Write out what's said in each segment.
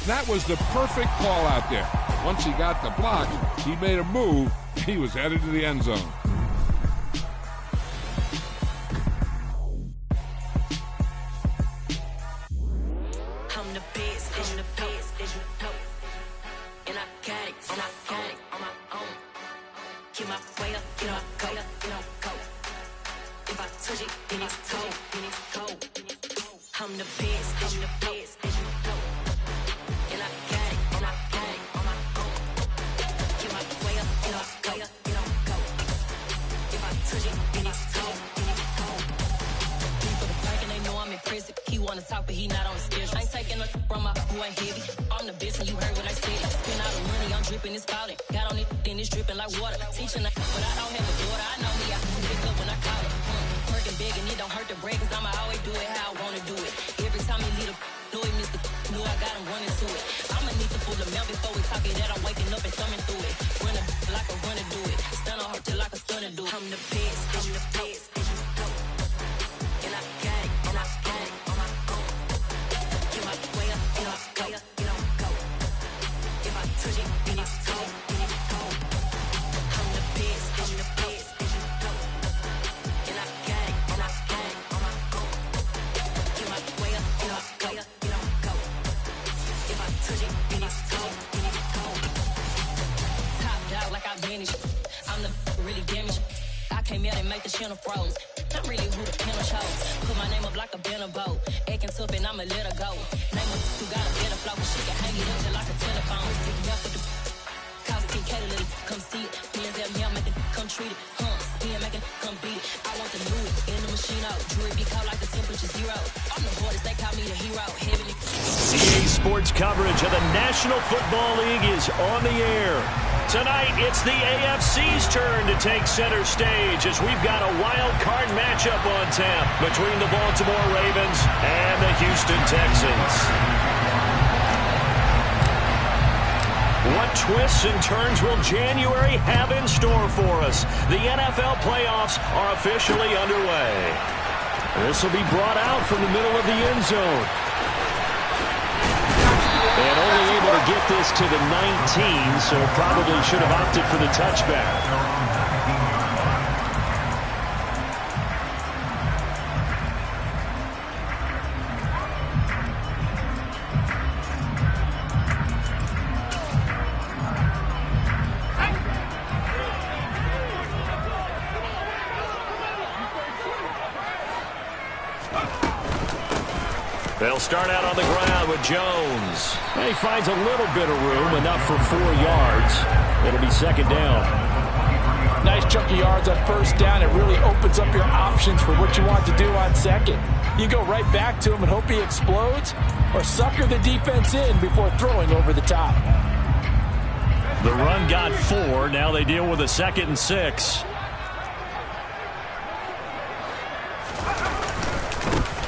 That was the perfect call out there. Once he got the block, he made a move. He was headed to the end zone. Coverage of the National Football League is on the air. Tonight, it's the AFC's turn to take center stage as we've got a wild card matchup on tap between the Baltimore Ravens and the Houston Texans. What twists and turns will January have in store for us? The NFL playoffs are officially underway. This will be brought out from the middle of the end zone. And only able to get this to the 19, so probably should have opted for the touchback. They'll start out on the ground with Jones. And he finds a little bit of room, enough for 4 yards. It'll be second down. Nice chunk of yards on first down. It really opens up your options for what you want to do on second. You go right back to him and hope he explodes, or sucker the defense in before throwing over the top. The run got 4. Now they deal with a 2nd and 6.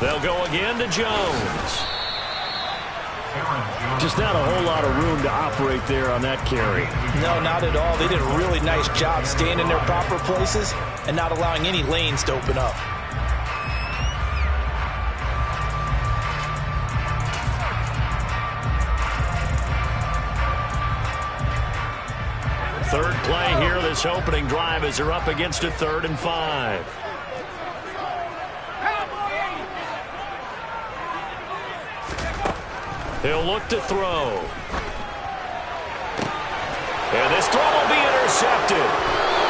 They'll go again to Jones. Just not a whole lot of room to operate there on that carry. No, not at all. They did a really nice job staying in their proper places and not allowing any lanes to open up. Third play here, this opening drive, as they're up against a 3rd and 5. He'll look to throw. And this throw will be intercepted.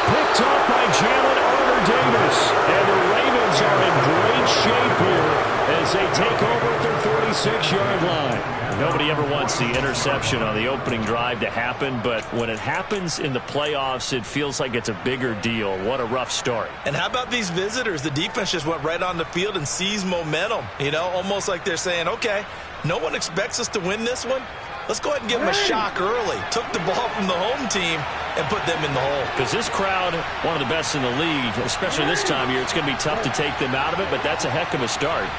Picked off by Jalen Armour-Davis. And the Ravens are in great shape here as they take over at their 46-yard line. Nobody ever wants the interception on the opening drive to happen, but when it happens in the playoffs, it feels like it's a bigger deal. What a rough start. And how about these visitors? The defense just went right on the field and seized momentum. You know, almost like they're saying, okay, no one expects us to win this one. Let's go ahead and give them a shock early. Took the ball from the home team and put them in the hole. Because this crowd, one of the best in the league, especially this time of year, it's going to be tough to take them out of it, but that's a heck of a start.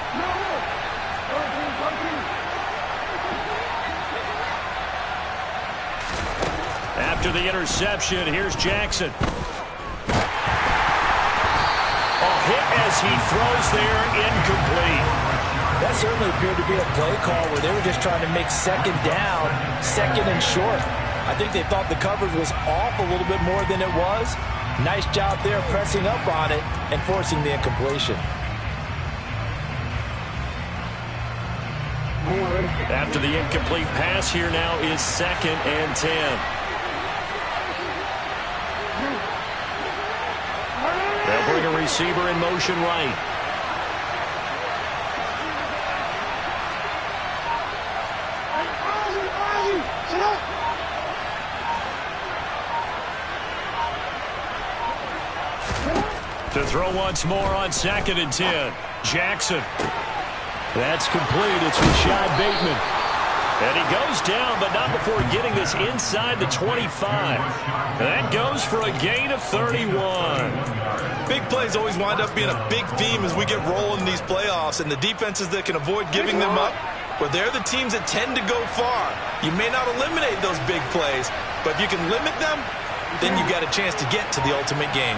After the interception, here's Jackson. A hit as he throws there, incomplete. That certainly appeared to be a play call where they were just trying to make second down, second and short. I think they thought the coverage was off a little bit more than it was. Nice job there pressing up on it and forcing the incompletion. After the incomplete pass, here now is 2nd and 10. They'll bring a receiver in motion right. To throw once more on 2nd and 10. Jackson. That's complete. It's Rashad Bateman. And he goes down, but not before getting this inside the 25. That goes for a gain of 31. Big plays always wind up being a big theme as we get rolling in these playoffs, and the defenses that can avoid giving them up, well, they're the teams that tend to go far. You may not eliminate those big plays, but if you can limit them, then you got a chance to get to the ultimate game.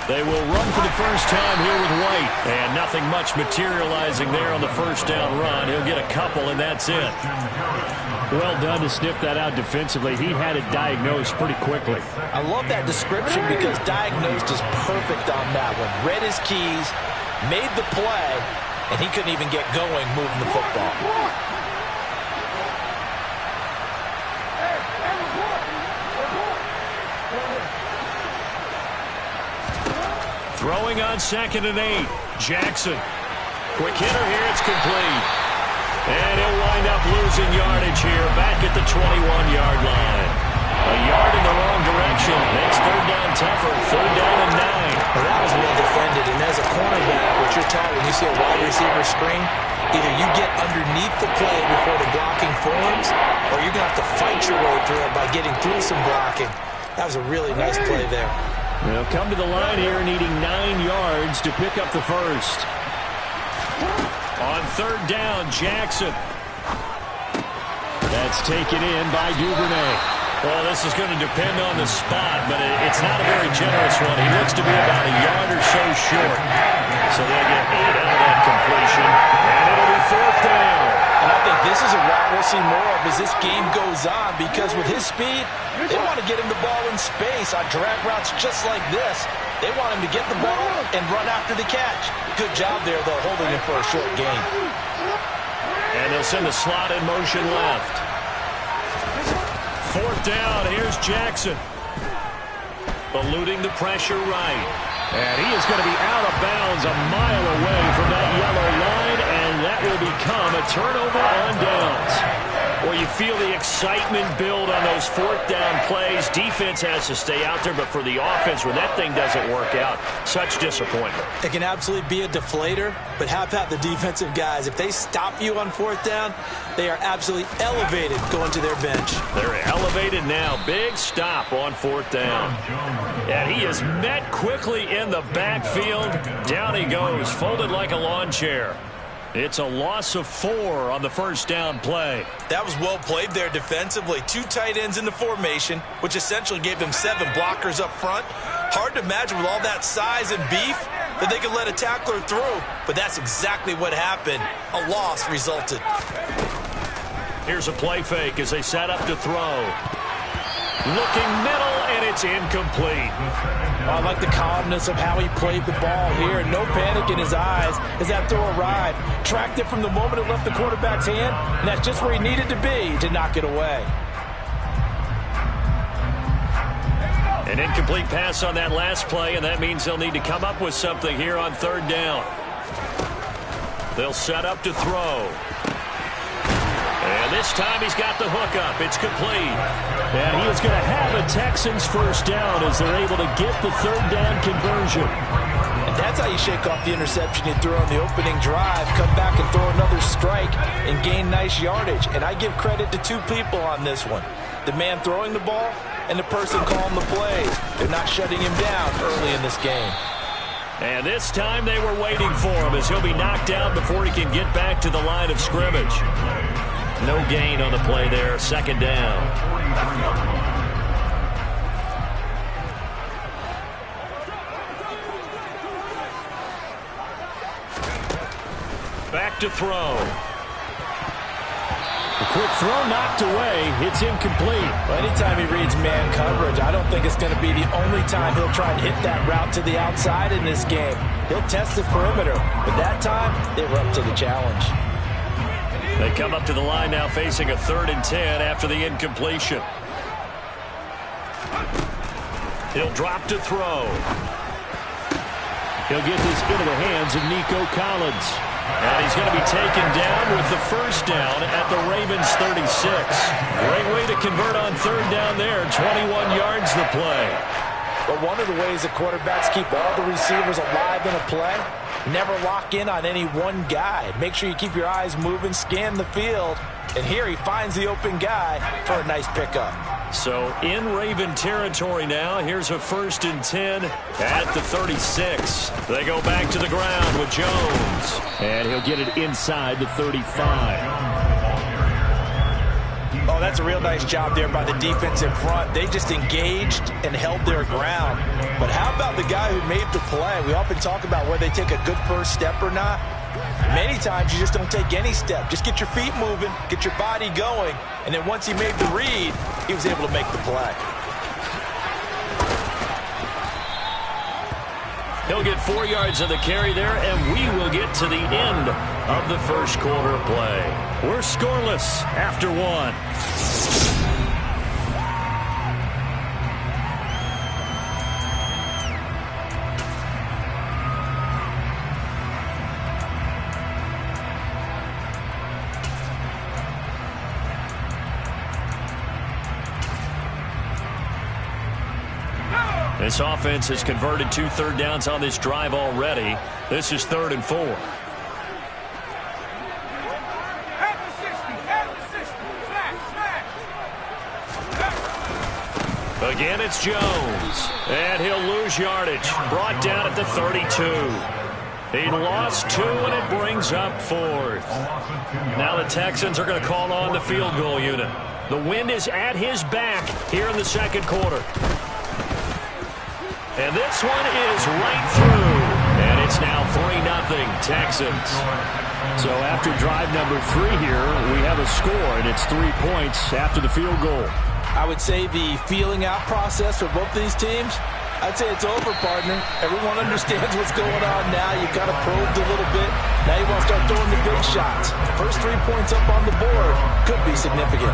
They will run for the first time here with White. And nothing much materializing there on the first down run. He'll get a couple, and that's it. Well done to sniff that out defensively. He had it diagnosed pretty quickly. I love that description because diagnosed is perfect on that one. Read his keys, made the play, and he couldn't even get going moving the football. Throwing on 2nd and 8. Jackson. Quick hitter here. It's complete. And he'll wind up losing yardage here back at the 21-yard line. A yard in the wrong direction. Makes 3rd down tougher. 3rd down and 9. Well, that was well defended. And as a cornerback, what you're taught when you see a wide receiver screen, either you get underneath the play before the blocking forms, or you're going to have to fight your way through it by getting through some blocking. That was a really nice play there. They'll come to the line here needing 9 yards to pick up the first. On 3rd down, Jackson. That's taken in by Duvernay. Well, this is going to depend on the spot, but it's not a very generous one. He looks to be about a yard or so short. So they'll get 8 out of that completion, and it'll be 4th down. And I think this is a route we'll see more of as this game goes on, because with his speed, they want to get him the ball in space on drag routes just like this. They want him to get the ball and run after the catch. Good job there, though, holding him for a short gain. And they'll send the slot in motion left. 4th down, here's Jackson. Eluding the pressure right. And he is going to be out of bounds a mile away from that yellow line, and that will become a turnover on downs. Well, you feel the excitement build on those 4th down plays. Defense has to stay out there, but for the offense, when that thing doesn't work out, such disappointment. It can absolutely be a deflator, but how about the defensive guys? If they stop you on 4th down, they are absolutely elevated going to their bench. They're elevated now. Big stop on 4th down. And he is met quickly in the backfield. Down he goes, folded like a lawn chair. It's a loss of 4 on the first down play. That was well played there defensively. 2 tight ends in the formation, which essentially gave them 7 blockers up front. Hard to imagine with all that size and beef that they could let a tackler through, but that's exactly what happened. A loss resulted. Here's a play fake as they set up to throw. Looking middle, and it's incomplete. I like the calmness of how he played the ball here. No panic in his eyes as that throw arrived. Tracked it from the moment it left the quarterback's hand, and that's just where he needed to be to knock it away. An incomplete pass on that last play, and that means they'll need to come up with something here on 3rd down. They'll set up to throw. And this time he's got the hook up. It's complete. And he is going to have a Texans first down as they're able to get the 3rd down conversion. And that's how you shake off the interception you threw on the opening drive, come back and throw another strike and gain nice yardage. And I give credit to 2 people on this one. The man throwing the ball and the person calling the plays. They're not shutting him down early in this game. And this time they were waiting for him as he'll be knocked out before he can get back to the line of scrimmage. No gain on the play there. 2nd down. to throw. A quick throw knocked away. It's incomplete. Well, anytime he reads man coverage, I don't think it's going to be the only time he'll try and hit that route to the outside in this game. He'll test the perimeter, but that time they were up to the challenge. They come up to the line now facing a 3rd and 10 after the incompletion. He'll drop to throw. He'll get this into the hands of Nico Collins. And he's going to be taken down with the first down at the Ravens 36. Great way to convert on 3rd down there. 21 yards the play. But one of the ways that quarterbacks keep all the receivers alive in a play, never lock in on any one guy. Make sure you keep your eyes moving, scan the field. And here he finds the open guy for a nice pickup. So in Raven territory now. Here's a 1st and 10 at the 36. They go back to the ground with Jones. And he'll get it inside the 35. Oh, that's a real nice job there by the defense in front. They just engaged and held their ground. But how about the guy who made the play? We often talk about whether they take a good first step or not. Many times you just don't take any step. Just get your feet moving, get your body going, and then once he made the read, he was able to make the play. He'll get 4 yards of the carry there, and we will get to the end of the first quarter of play. We're scoreless after 1. This offense has converted 2 third downs on this drive already. This is 3rd and 4. Again, it's Jones. And he'll lose yardage. Brought down at the 32. He lost 2, and it brings up 4th. Now the Texans are going to call on the field goal unit. The wind is at his back here in the second quarter. And this one is right through. And it's now 3-0 Texans. So after drive number 3 here, we have a score, and it's 3 points after the field goal. I would say the feeling out process for both these teams, I'd say it's over, partner. Everyone understands what's going on now. You've kind of probed a little bit. Now you want to start throwing the big shots. First 3 points up on the board could be significant.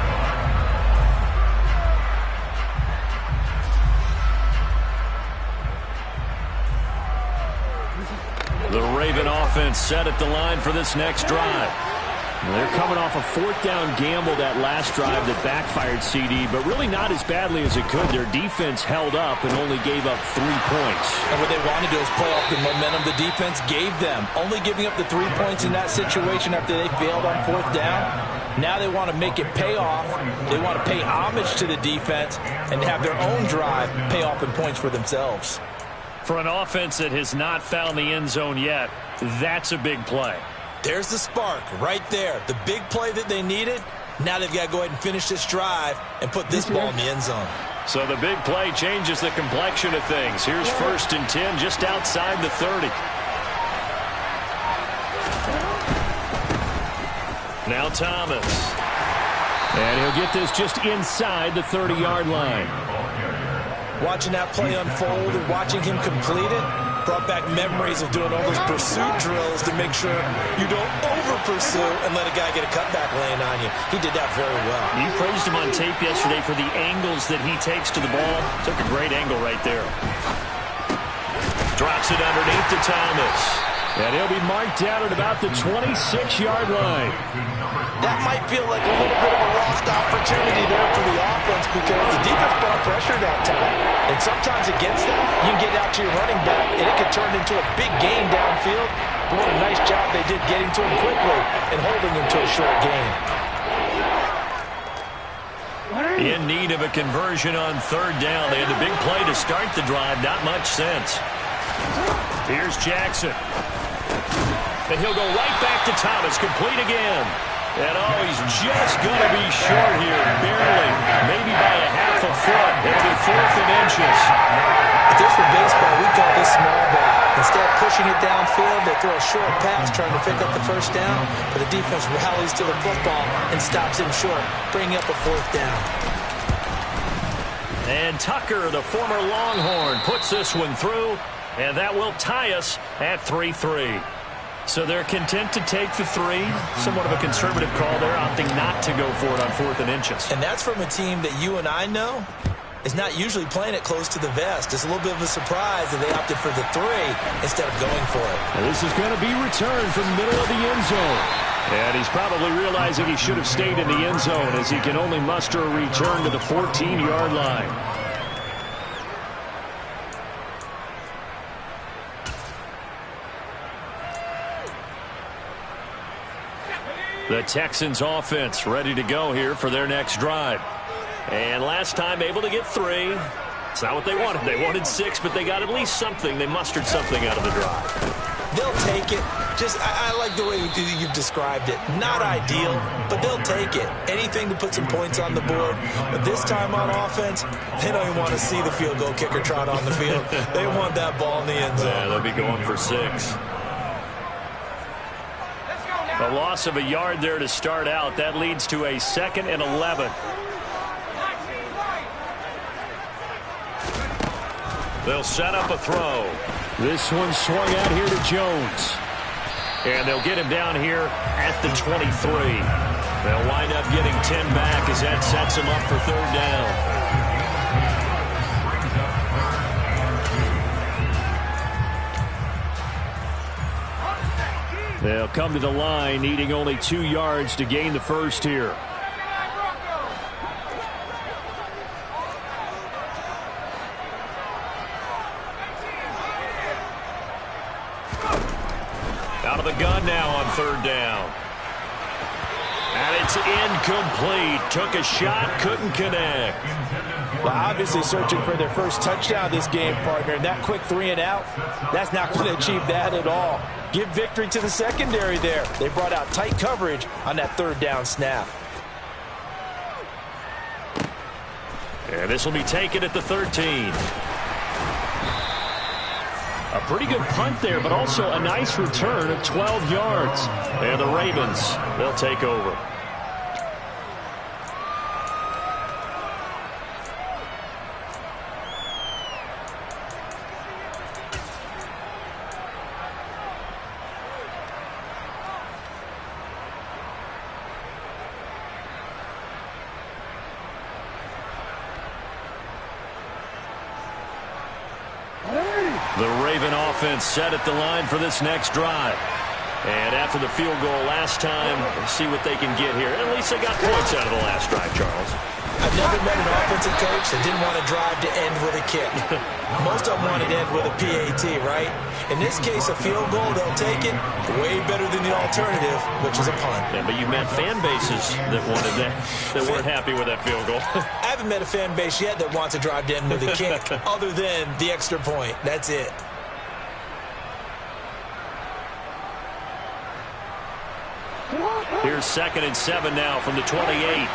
The Raven offense set at the line for this next drive. They're coming off a 4th down gamble that last drive that backfired, CD, but really not as badly as it could. Their defense held up and only gave up 3 points. And what they wanted to do is play off the momentum the defense gave them. Only giving up the 3 points in that situation after they failed on 4th down. Now they want to make it pay off. They want to pay homage to the defense and have their own drive pay off in points for themselves. For an offense that has not found the end zone yet, that's a big play. There's the spark right there. The big play that they needed. Now they've got to go ahead and finish this drive and put this ball in the end zone. So the big play changes the complexion of things. Here's 1st and 10 just outside the 30. Now Thomas. And he'll get this just inside the 30-yard line. Watching that play unfold and watching him complete it brought back memories of doing all those pursuit drills to make sure you don't over-pursue and let a guy get a cutback laying on you. He did that very well. You praised him on tape yesterday for the angles that he takes to the ball. Took a great angle right there. Drops it underneath to Thomas. And he'll be marked down at about the 26-yard line. That might feel like a little bit of a lost opportunity there for the offense because the defense brought pressure that time. And sometimes against that, you can get out to your running back, and it could turn into a big gain downfield. But what a nice job they did getting to him quickly and holding him to a short gain. In need of a conversion on 3rd down. They had the big play to start the drive. Not much sense. Here's Jackson. And he'll go right back to Thomas. Complete again. And oh, he's just going to be short here. Barely. Maybe by a half a foot. It'll be 4th and inches. If this for baseball, we call this small ball. Instead of pushing it downfield, they throw a short pass trying to pick up the first down, but the defense rallies to the football and stops him short, bringing up a fourth down. And Tucker, the former Longhorn, puts this one through, and that will tie us at 3-3. So they're content to take the 3. Somewhat of a conservative call there, opting not to go for it on 4th and inches. And that's from a team that you and I know is not usually playing it close to the vest. It's a little bit of a surprise that they opted for the 3 instead of going for it. And this is going to be returned from the middle of the end zone. And he's probably realizing he should have stayed in the end zone as he can only muster a return to the 14-yard line. The Texans offense ready to go here for their next drive. And last time able to get 3. It's not what they wanted. They wanted 6, but they got at least something. They mustered something out of the drive. They'll take it. I like the way you've described it. Not ideal, but they'll take it. Anything to put some points on the board. But this time on offense, they don't even want to see the field goal kicker trot on the field. They want that ball in the end zone. Yeah, they'll be going for 6. A loss of a yard there to start out. That leads to a 2nd and 11. They'll set up a throw. This one swung out here to Jones. And they'll get him down here at the 23. They'll wind up getting 10 back as that sets him up for 3rd down. They'll come to the line, needing only 2 yards to gain the first here. Out of the gun now on 3rd down. And it's incomplete. Took a shot, couldn't connect. Well, obviously searching for their first touchdown this game, partner. And that quick 3 and out, that's not going to achieve that at all. Give victory to the secondary there. They brought out tight coverage on that 3rd down snap. And this will be taken at the 13. A pretty good punt there, but also a nice return of 12 yards. And the Ravens, they'll take over. The Raven offense set at the line for this next drive. And after the field goal last time, we'll see what they can get here. At least they got points out of the last drive, Charles. I've never met an offensive coach that didn't want to drive to end with a kick. Most of them wanted to end with a PAT, right? In this case, a field goal, they'll take it. Way better than the alternative, which is a punt. Yeah, but you met fan bases that wanted that, that weren't happy with that field goal. I haven't met a fan base yet that wants to drive to end with a kick, other than the extra point. That's it. Here's 2nd and 7 now from the 28.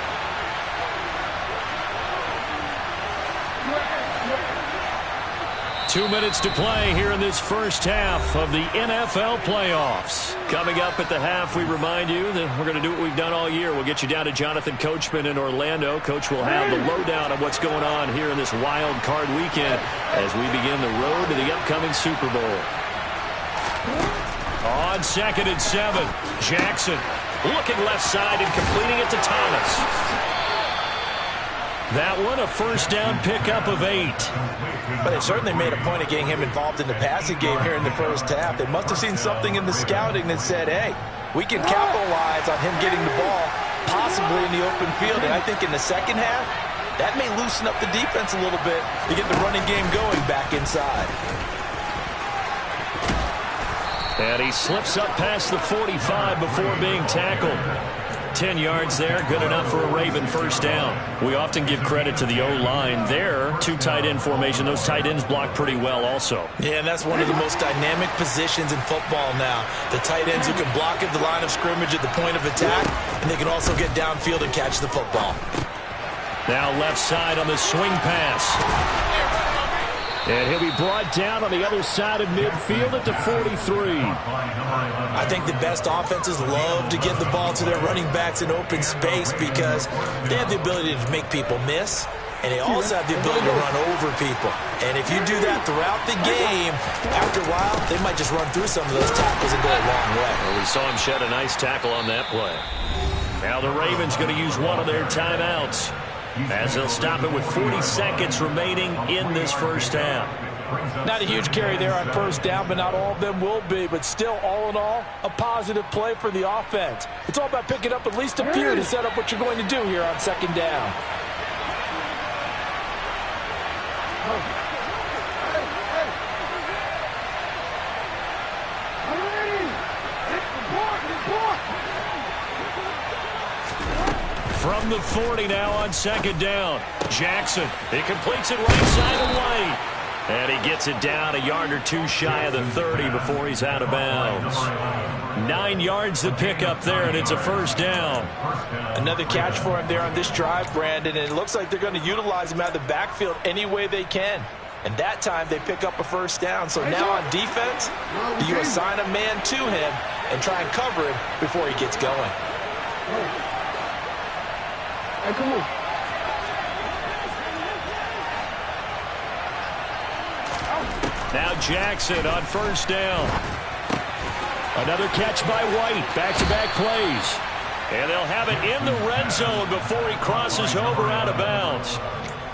Two minutes to play here in this first half of the NFL playoffs. Coming up at the half, we remind you that we're going to do what we've done all year. We'll get you down to Jonathan Coachman in Orlando. Coach will have the lowdown of what's going on here in this wild card weekend as we begin the road to the upcoming Super Bowl. On 2nd and 7, Jackson looking left side and completing it to Thomas. That one, a first down pickup of 8. But they certainly made a point of getting him involved in the passing game here in the first half. They must have seen something in the scouting that said, hey, we can capitalize on him getting the ball, possibly in the open field. And I think in the second half, that may loosen up the defense a little bit to get the running game going back inside. And he slips up past the 45 before being tackled. 10 yards there, good enough for a Raven first down. We often give credit to the O-line there. 2 tight end formation. Those tight ends block pretty well also. Yeah, and that's one of the most dynamic positions in football now. The tight ends who can block at the line of scrimmage at the point of attack, and they can also get downfield and catch the football. Now left side on the swing pass. And he'll be brought down on the other side of midfield at the 43. I think the best offenses love to get the ball to their running backs in open space because they have the ability to make people miss, and they also have the ability to run over people. And if you do that throughout the game, after a while, they might just run through some of those tackles and go a long way. Well, we saw him shed a nice tackle on that play. Now the Ravens going to use one of their timeouts as they'll stop it with 40 seconds remaining in this first half. Not a huge carry there on first down, but not all of them will be. But still, all in all, a positive play for the offense. It's all about picking up at least a few to set up what you're going to do here on second down. From the 40 now on second down. Jackson, he completes it right side of White. And he gets it down a yard or two shy of the 30 before he's out of bounds. 9 yards to pick up there, and it's a first down. Another catch for him there on this drive, Brandon, and it looks like they're going to utilize him out of the backfield any way they can. And that time they pick up a first down. So now on defense, you assign a man to him and try and cover him before he gets going. Hey, come on. Now Jackson on first down. Another catch by White. Back-to-back plays. And they'll have it in the red zone before he crosses over out of bounds.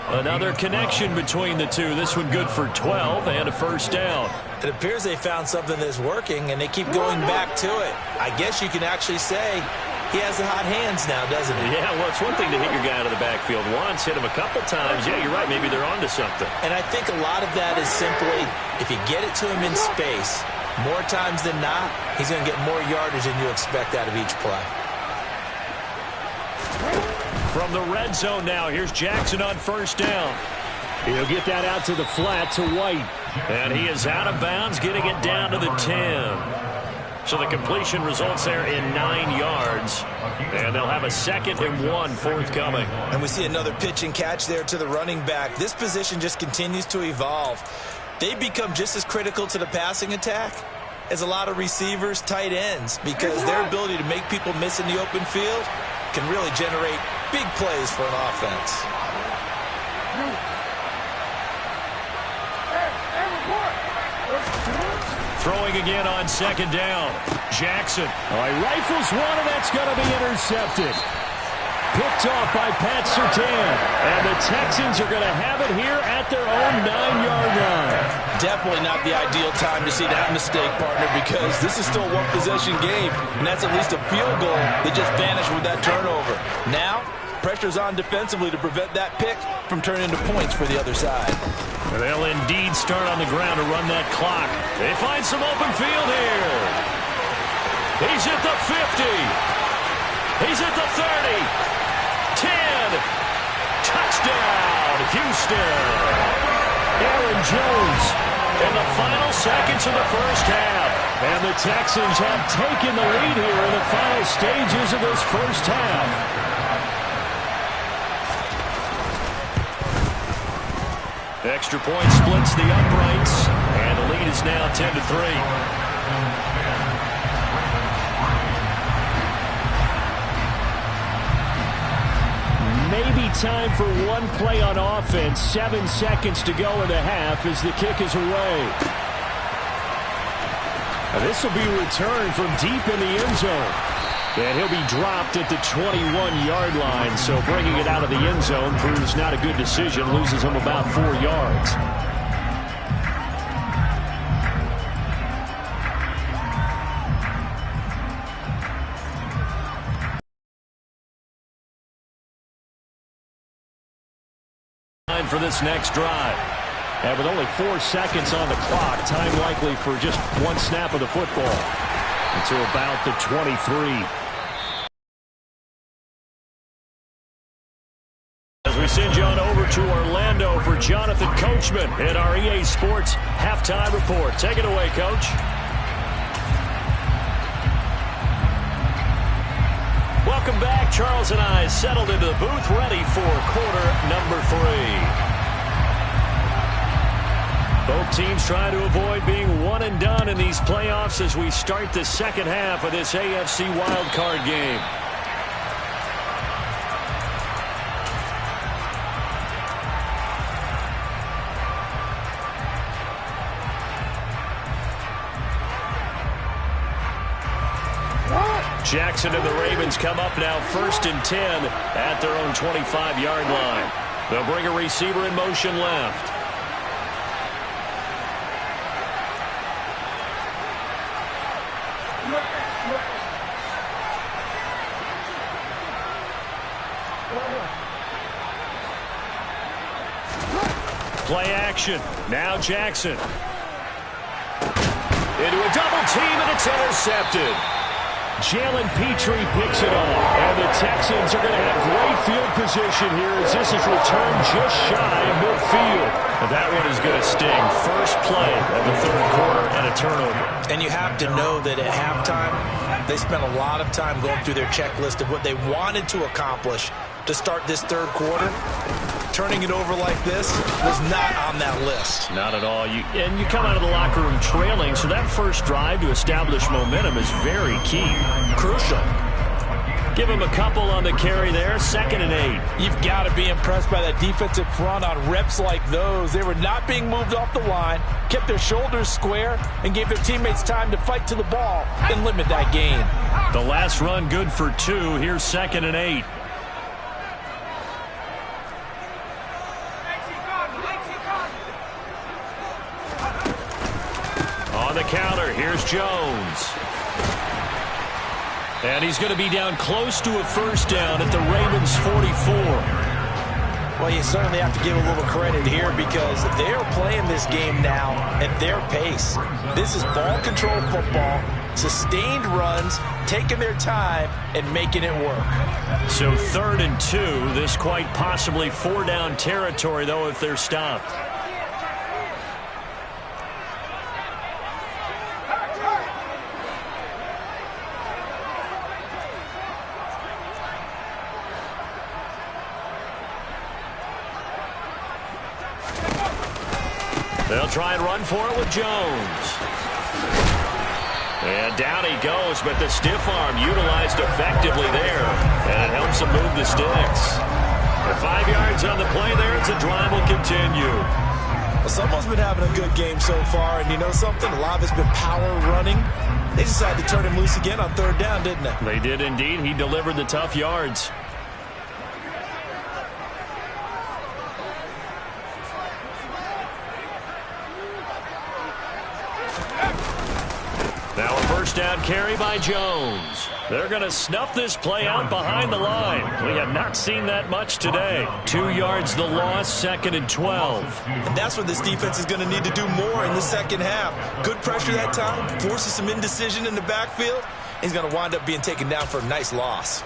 Another connection between the two. This one good for 12 and a first down. It appears they found something that's working, and they keep going back to it. I guess you can actually say he has the hot hands now, doesn't he? Yeah, well, it's one thing to hit your guy out of the backfield once, hit him a couple times. Yeah, you're right. Maybe they're onto something. And I think a lot of that is simply if you get it to him in space, more times than not, he's going to get more yardage than you expect out of each play. From the red zone now, here's Jackson on first down. He'll get that out to the flat to White. And he is out of bounds, getting it down to the 10. So the completion results there in 9 yards. And they'll have a 2nd and 1 forthcoming. And we see another pitch and catch there to the running back. This position just continues to evolve. They become just as critical to the passing attack as a lot of receivers, tight ends, because their ability to make people miss in the open field can really generate big plays for an offense. Throwing again on second down. Jackson. All right, rifles one, and that's going to be intercepted. Picked off by Pat Surtain. And the Texans are going to have it here at their own 9-yard line. Definitely not the ideal time to see that mistake, partner, because this is still a one-possession game, and that's at least a field goal that just vanished with that turnover. Now, pressure's on defensively to prevent that pick from turning into points for the other side. They'll indeed start on the ground to run that clock. They find some open field here. He's at the 50. He's at the 30. 10. Touchdown, Houston. Aaron Jones in the final seconds of the first half. And the Texans have taken the lead here in the final stages of this first half. Extra point splits the uprights, and the lead is now 10-3. Maybe time for one play on offense. 7 seconds to go in the half as the kick is away. Now this will be returned from deep in the end zone. And he'll be dropped at the 21-yard line, so bringing it out of the end zone proves not a good decision, loses him about 4 yards. For this next drive. And with only 4 seconds on the clock, time likely for just one snap of the football. Until about the 23. As we send you on over to Orlando for Jonathan Coachman in our EA Sports Halftime Report. Take it away, Coach. Welcome back. Charles and I settled into the booth, ready for quarter number 3. Both teams trying to avoid being one and done in these playoffs as we start the second half of this AFC wildcard game. Jackson and the Ravens come up now 1st and 10 at their own 25-yard line. They'll bring a receiver in motion left. Play action. Now Jackson. Into a double team, and it's intercepted. Jalen Petrie picks it off. And the Texans are going to have great field position here as this is returned just shy of midfield. And that one is going to sting. First play of the third quarter and a turnover. And you have to know that at halftime, they spent a lot of time going through their checklist of what they wanted to accomplish to start this third quarter. Turning it over like this was not on that list. Not at all. You come out of the locker room trailing, so that first drive to establish momentum is very key. Crucial. Give him a couple on the carry there, 2nd and 8. You've got to be impressed by that defensive front on reps like those. They were not being moved off the line, kept their shoulders square, and gave their teammates time to fight to the ball and limit that gain. The last run good for 2. Here's 2nd and 8. On the counter, here's Jones. And he's going to be down close to a first down at the Ravens' 44. Well, you certainly have to give a little credit here because they are playing this game now at their pace. This is ball control football, sustained runs, taking their time and making it work. So 3rd and 2, this quite possibly 4-down territory, though, if they're stopped. They'll try and run for it with Jones. And down he goes, but the stiff arm utilized effectively there. And it helps him move the sticks. The 5 yards on the play there, it's a drive will continue. Well, someone's been having a good game so far, and you know something? A lot of it's been power running. They decided to turn him loose again on 3rd down, didn't they? They did indeed. He delivered the tough yards. Now a first down carry by Jones. They're going to snuff this play out behind the line. We have not seen that much today. 2 yards the loss, 2nd and 12. And that's what this defense is going to need to do more in the second half. Good pressure that time, forces some indecision in the backfield. He's going to wind up being taken down for a nice loss.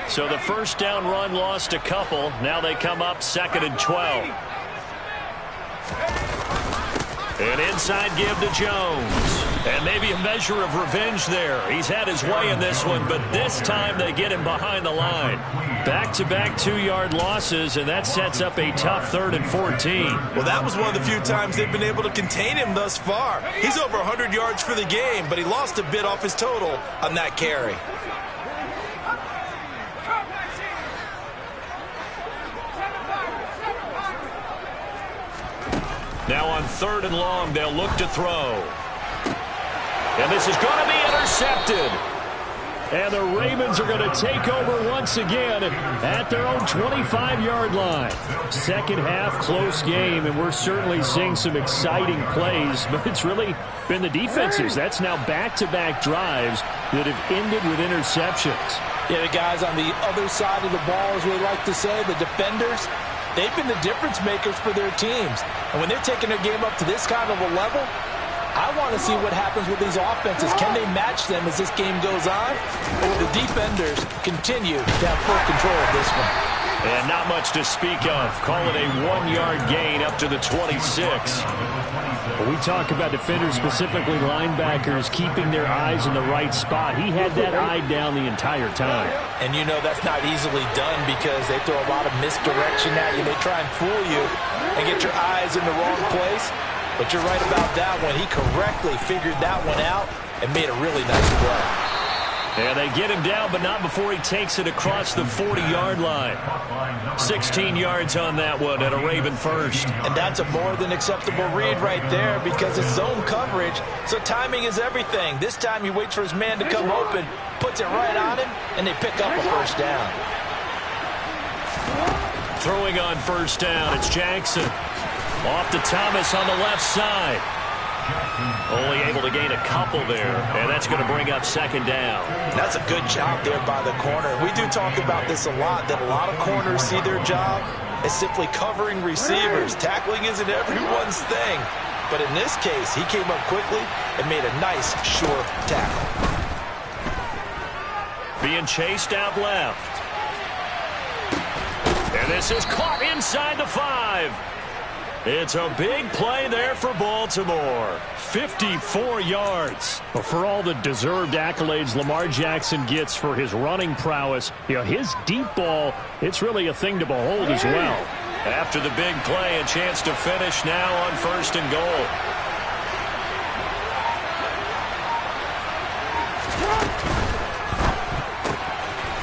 So the first down run lost a couple. Now they come up 2nd and 12. An inside give to Jones. And maybe a measure of revenge there. He's had his way in this one, but this time they get him behind the line. Back-to-back 2-yard losses, and that sets up a tough 3rd and 14. Well, that was one of the few times they've been able to contain him thus far. He's over 100 yards for the game, but he lost a bit off his total on that carry. Now on 3rd and long, they'll look to throw. And this is going to be intercepted. And the Ravens are going to take over once again at their own 25-yard line. Second half, close game, and we're certainly seeing some exciting plays, but it's really been the defenses. That's now back-to-back drives that have ended with interceptions. Yeah, the guys on the other side of the ball, as we like to say, the defenders, they've been the difference makers for their teams. And when they're taking their game up to this kind of a level, I want to see what happens with these offenses. Can they match them as this game goes on? Or will the defenders continue to have full control of this one? And not much to speak of. Call it a 1-yard gain up to the 26. When we talk about defenders, specifically linebackers, keeping their eyes in the right spot, he had that eye down the entire time. And you know that's not easily done because they throw a lot of misdirection at you. They try and fool you and get your eyes in the wrong place. But you're right about that one. He correctly figured that one out and made a really nice play. And they get him down, but not before he takes it across the 40-yard line. 16 yards on that one at a Raven first. And that's a more than acceptable read right there because it's zone coverage, so timing is everything. This time he waits for his man to come open, puts it right on him, and they pick up a first down. Throwing on first down, it's Jackson. Off to Thomas on the left side. Only able to gain a couple there, and that's going to bring up second down. That's a good job there by the corner. We do talk about this a lot, that a lot of corners see their job as simply covering receivers. Tackling isn't everyone's thing, but in this case, he came up quickly and made a nice, short tackle. Being chased out left. And this is caught inside the 5. It's a big play there for Baltimore. 54 yards. But for all the deserved accolades Lamar Jackson gets for his running prowess, you know, his deep ball, it's really a thing to behold as well. After the big play, a chance to finish now on first and goal.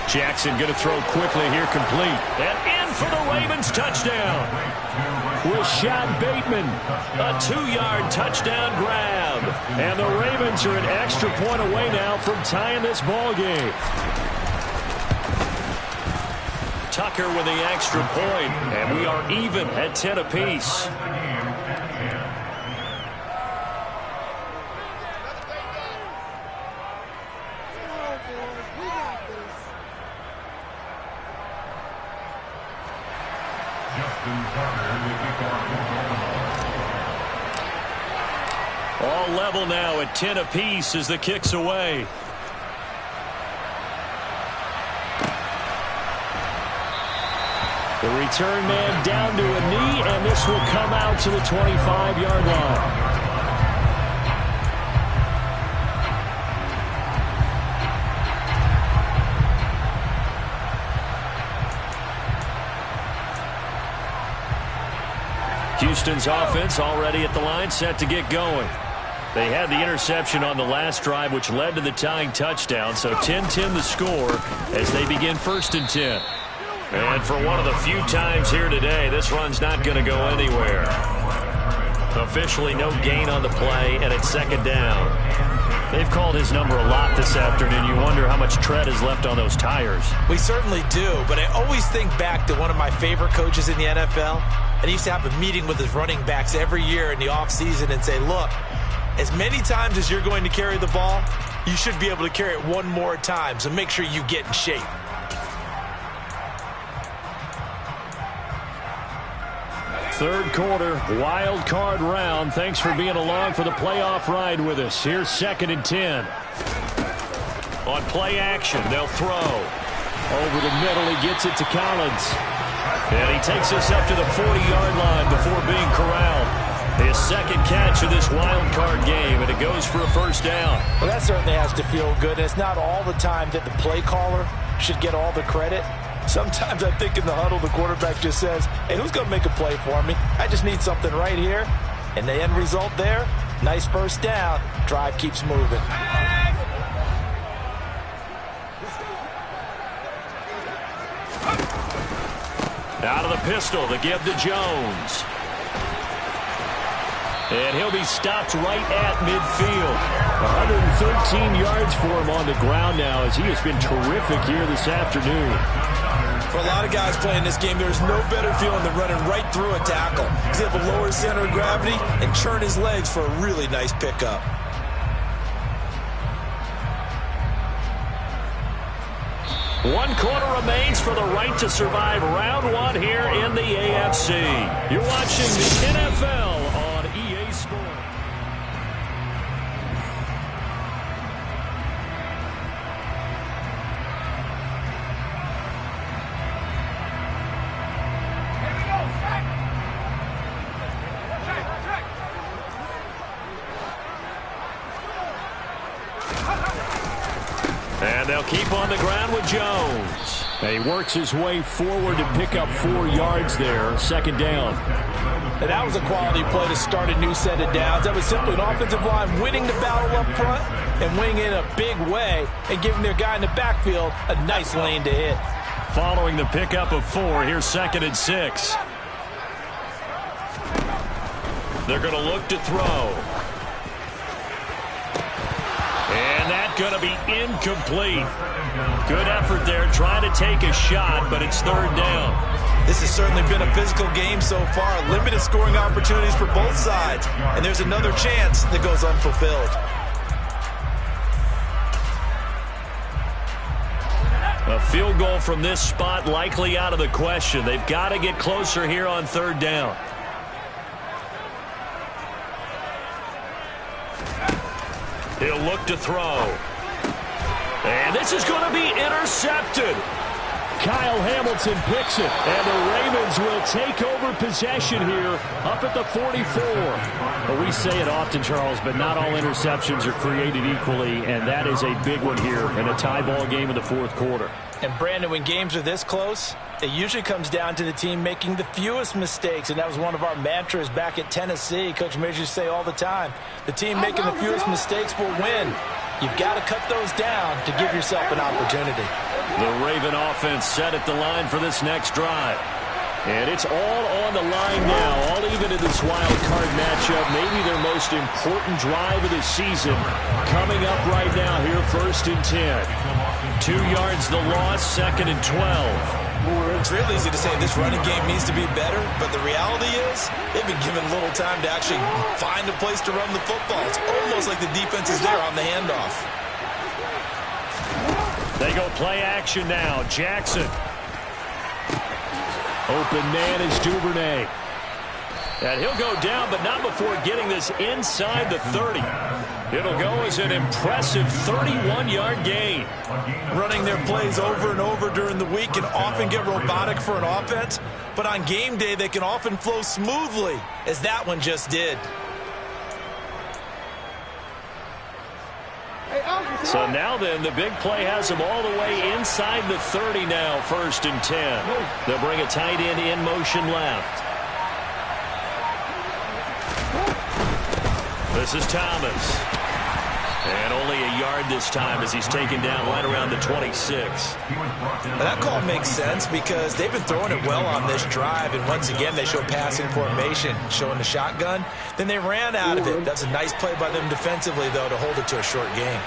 Jackson going to throw quickly here, complete. And in for the Ravens touchdown. Rashad Bateman. A 2-yard touchdown grab. And the Ravens are an extra point away now from tying this ball game. Tucker with the extra point, and we are even at 10 apiece. All level now at 10 apiece as the kick's away. The return man down to a knee, and this will come out to the 25-yard line. Houston's offense already at the line, set to get going. They had the interception on the last drive, which led to the tying touchdown, so 10-10 the score as they begin first and 10. And for one of the few times here today, this run's not going to go anywhere. Officially no gain on the play, and it's second down. They've called his number a lot this afternoon. You wonder how much tread is left on those tires. We certainly do, but I always think back to one of my favorite coaches in the NFL. And he used to have a meeting with his running backs every year in the offseason and say, look, as many times as you're going to carry the ball, you should be able to carry it one more time, so make sure you get in shape. Third quarter, wild card round. Thanks for being along for the playoff ride with us. Here's second and 10. On play action, they'll throw. Over the middle, he gets it to Collins. And he takes us up to the 40-yard line before being corralled. His second catch of this wild card game, and it goes for a first down. Well, that certainly has to feel good. It's not all the time that the play caller should get all the credit. Sometimes I think in the huddle, the quarterback just says, hey, who's going to make a play for me? I just need something right here. And the end result there, nice first down. Drive keeps moving. Out of the pistol, the give to Jones. And he'll be stopped right at midfield. 113 yards for him on the ground now as he has been terrific here this afternoon. For a lot of guys playing this game, there's no better feeling than running right through a tackle. He's able to lower his center of gravity and churn his legs for a really nice pickup. One quarter remains for the right to survive round one here in the AFC. You're watching the NFL on EA Sports. keep on the ground with Jones. And he works his way forward to pick up 4 yards there. Second down. And that was a quality play to start a new set of downs. That was simply an offensive line winning the battle up front and winning it in a big way and giving their guy in the backfield a nice lane to hit. Following the pickup of 4, here's 2nd and 6. They're going to look to throw. And that's going to be incomplete. Good effort there trying to take a shot, but it's 3rd down. This has certainly been a physical game so far. Limited scoring opportunities for both sides. And there's another chance that goes unfulfilled. A field goal from this spot likely out of the question. They've got to get closer here on 3rd down. He'll look to throw. And this is going to be intercepted. Kyle Hamilton picks it, and the Ravens will take over possession here up at the 44. Well, we say it often, Charles, but not all interceptions are created equally, and that is a big one here in a tie ball game in the 4th quarter. And, Brandon, when games are this close, it usually comes down to the team making the fewest mistakes, and that was one of our mantras back at Tennessee. Coach Mears used to say all the time, the team making the fewest mistakes will win. You've got to cut those down to give yourself an opportunity. The Raven offense set at the line for this next drive. And it's all on the line now, all even in this wild card matchup. Maybe their most important drive of the season coming up right now here, 1st and 10. 2 yards the loss, 2nd and 12. It's real easy to say this running game needs to be better, but the reality is they've been given little time to actually find a place to run the football. It's almost like the defense is there on the handoff. They go play action now. Jackson. Open man is Duvernay. And he'll go down, but not before getting this inside the 30. It'll go as an impressive 31-yard gain. Running their plays over and over during the week can often get robotic for an offense, but on game day they can often flow smoothly, as that one just did. So now then, the big play has them all the way inside the 30 now, 1st and 10. They'll bring a tight end in motion left. This is Thomas. And only a yard this time as he's taken down right around the 26. That call makes sense because they've been throwing it well on this drive, and once again they show passing formation, showing the shotgun. Then they ran out of it. That's a nice play by them defensively, though, to hold it to a short game.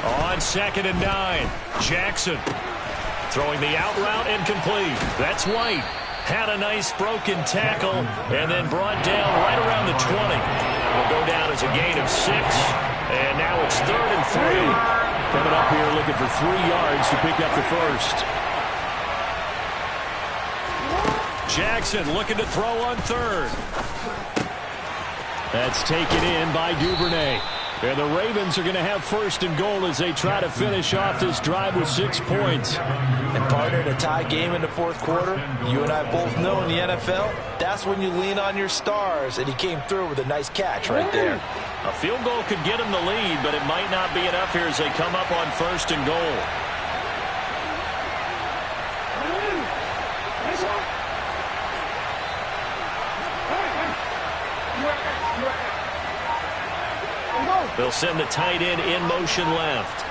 On 2nd and 9, Jackson throwing the out route incomplete. That's White. Had a nice broken tackle and then brought down right around the 20. Will go down as a gain of 6. And now it's 3rd and 3. Coming up here looking for 3 yards to pick up the 1st. Jackson looking to throw on 3rd. That's taken in by Duvernay. And the Ravens are going to have 1st and goal as they try to finish off this drive with 6 points. And partner, in a tie game in the 4th quarter, you and I both know in the NFL, that's when you lean on your stars, and he came through with a nice catch right there. A field goal could get him the lead, but it might not be enough here as they come up on 1st and goal. They'll send the tight end in motion left.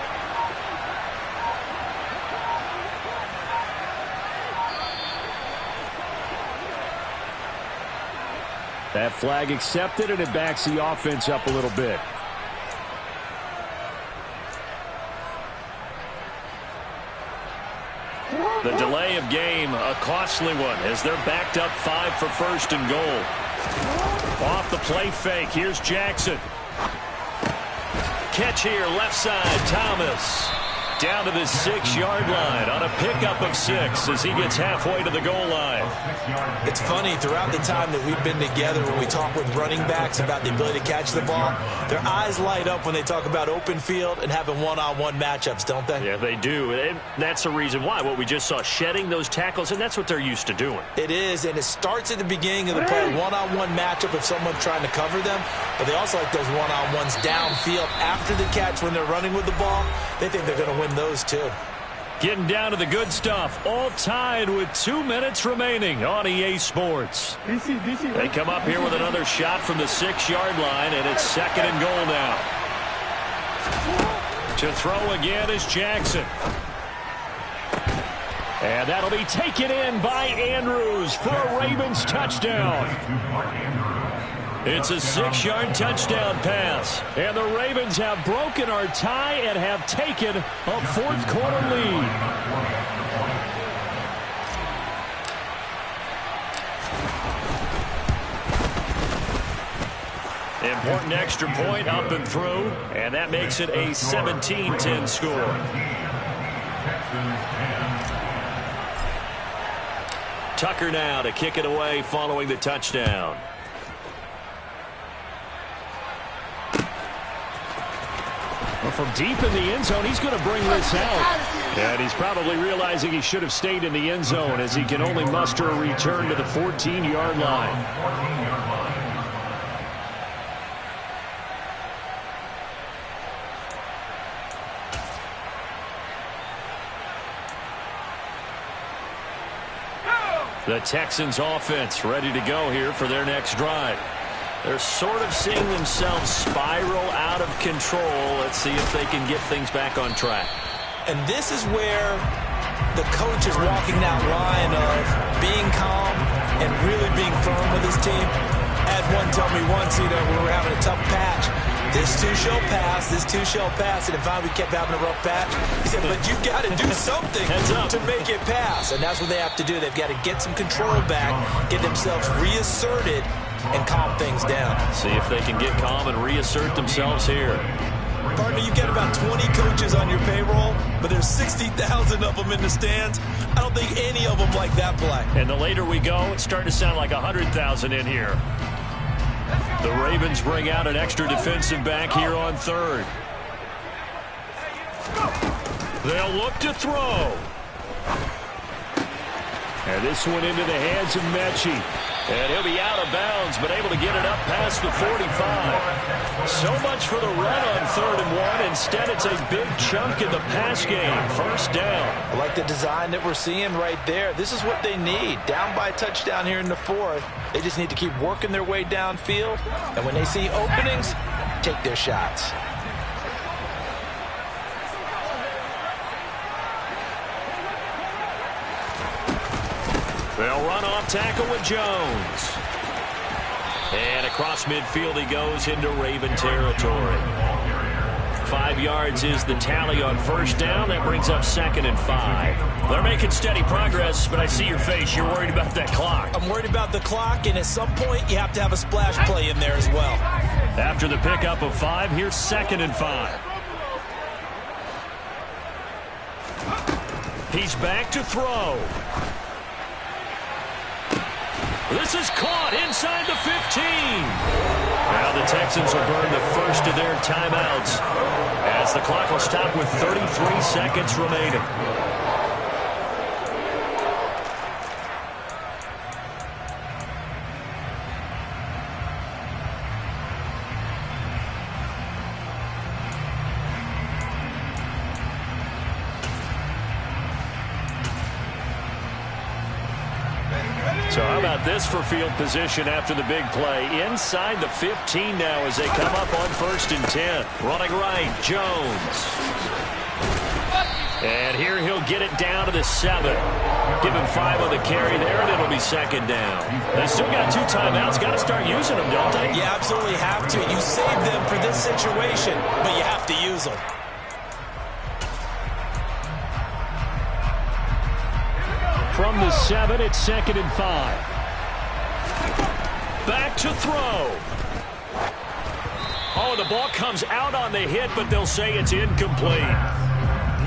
That flag accepted, and it backs the offense up a little bit. The delay of game, a costly one, as they're backed up 5 for 1st and goal. Off the play fake, here's Jackson. Catch here, left side, Thomas. down to the 6-yard line on a pickup of 6 as he gets halfway to the goal line. It's funny, throughout the time that we've been together, when we talk with running backs about the ability to catch the ball, their eyes light up when they talk about open field and having one-on-one matchups, don't they? Yeah, they do. And that's the reason why. What we just saw, shedding those tackles, and that's what they're used to doing. It is, and it starts at the beginning of the play, one-on-one matchup if someone's trying to cover them, but they also like those one-on-ones downfield after the catch when they're running with the ball. They think they're going to win those too. Getting down to the good stuff, all tied with 2 minutes remaining on EA Sports. They come up here with another shot from the 6-yard line, and it's 2nd and goal now. To throw again is Jackson. And that'll be taken in by Andrews for a Ravens touchdown. It's a 6-yard touchdown pass. And the Ravens have broken our tie and have taken a 4th quarter lead. Important extra point up and through. And that makes it a 17-10 score. Tucker now to kick it away following the touchdown. Well, from deep in the end zone, he's going to bring this out. And he's probably realizing he should have stayed in the end zone as he can only muster a return to the 14-yard line. The Texans offense ready to go here for their next drive. They're sort of seeing themselves spiral out of control. Let's see if they can get things back on track. And this is where the coach is walking that line of being calm and really being firm with his team. I had one tell me once, when we were having a tough patch, this too shall pass, this too shall pass. And finally we kept having a rough patch. He said, but you've got to do something to make it pass. And that's what they have to do. They've got to get some control back, get themselves reasserted, and calm things down. See if they can get calm and reassert themselves here. Partner, you've got about 20 coaches on your payroll, but there's 60,000 of them in the stands. I don't think any of them like that play. And the later we go, it's starting to sound like 100,000 in here. The Ravens bring out an extra defensive back here on 3rd. They'll look to throw. And this one into the hands of Mechie. And he'll be out of bounds, but able to get it up past the 45. So much for the run on 3rd and 1. Instead, it's a big chunk in the pass game. 1st down. I like the design that we're seeing right there. This is what they need. Down by a touchdown here in the 4th. They just need to keep working their way downfield. And when they see openings, take their shots. They'll run off tackle with Jones. And across midfield he goes into Raven territory. 5 yards is the tally on 1st down. That brings up 2nd and 5. They're making steady progress, but I see your face. You're worried about that clock. I'm worried about the clock, and at some point you have to have a splash play in there as well. After the pickup of 5, here's 2nd and 5. He's back to throw. This is caught inside the 15. Now the Texans will burn the first of their timeouts as the clock will stop with 33 seconds remaining. So how about this for field position after the big play? Inside the 15 now as they come up on 1st and 10. Running right, Jones. And here he'll get it down to the 7. Give him 5 on the carry there, and it'll be 2nd down. They still got 2 timeouts. Got to start using them, don't they? You absolutely have to. You save them for this situation, but you have to use them. From the 7, it's 2nd and 5. Back to throw. Oh, the ball comes out on the hit, but they'll say it's incomplete.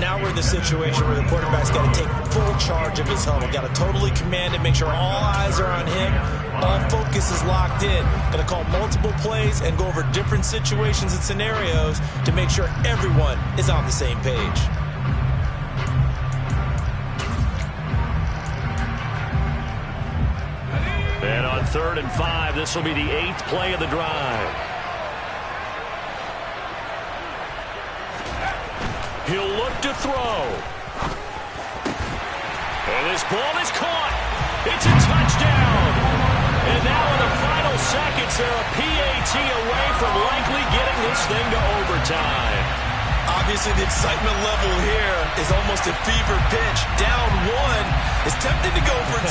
Now we're in the situation where the quarterback's got to take full charge of his huddle. Got to totally command it, make sure all eyes are on him. All focus is locked in. Going to call multiple plays and go over different situations and scenarios to make sure everyone is on the same page. And on 3rd and 5, this will be the 8th play of the drive. He'll look to throw. And this ball is caught. It's a touchdown. And now in the final seconds, they're a PAT away from likely getting this thing to overtime. Obviously, the excitement level here is almost a fever pitch. Down 1 is tempted to go for 2.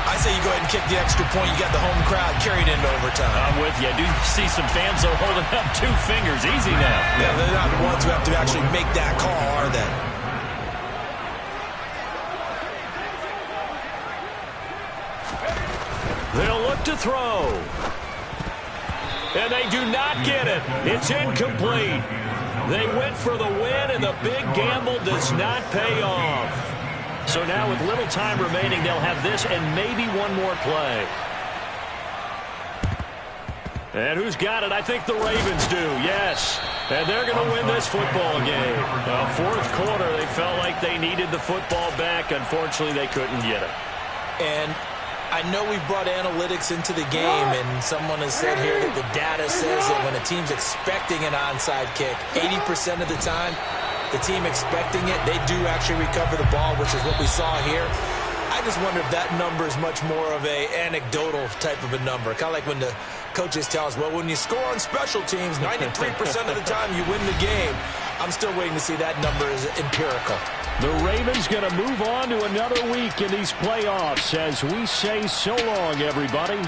I say you go ahead and kick the extra point. You got the home crowd carried into overtime. I'm with you. I do see some fans, though, holding up 2 fingers. Easy now. Yeah, they're not the ones who have to actually make that call, are they? They'll look to throw. And they do not get it. It's incomplete. They went for the win, and the big gamble does not pay off. So now with little time remaining, they'll have this and maybe one more play. And who's got it? I think the Ravens do, yes. And they're going to win this football game. Well, 4th quarter, they felt like they needed the football back. Unfortunately, they couldn't get it. And I know we brought analytics into the game, and someone has said here that the data says that when a team's expecting an onside kick, 80% of the time, the team expecting it, they do actually recover the ball, which is what we saw here. I just wonder if that number is much more of a anecdotal type of a number. Kind of like when the coaches tell us, well, when you score on special teams, 93% of the time you win the game. I'm still waiting to see that number is empirical. The Ravens going to move on to another week in these playoffs as we say so long, everybody.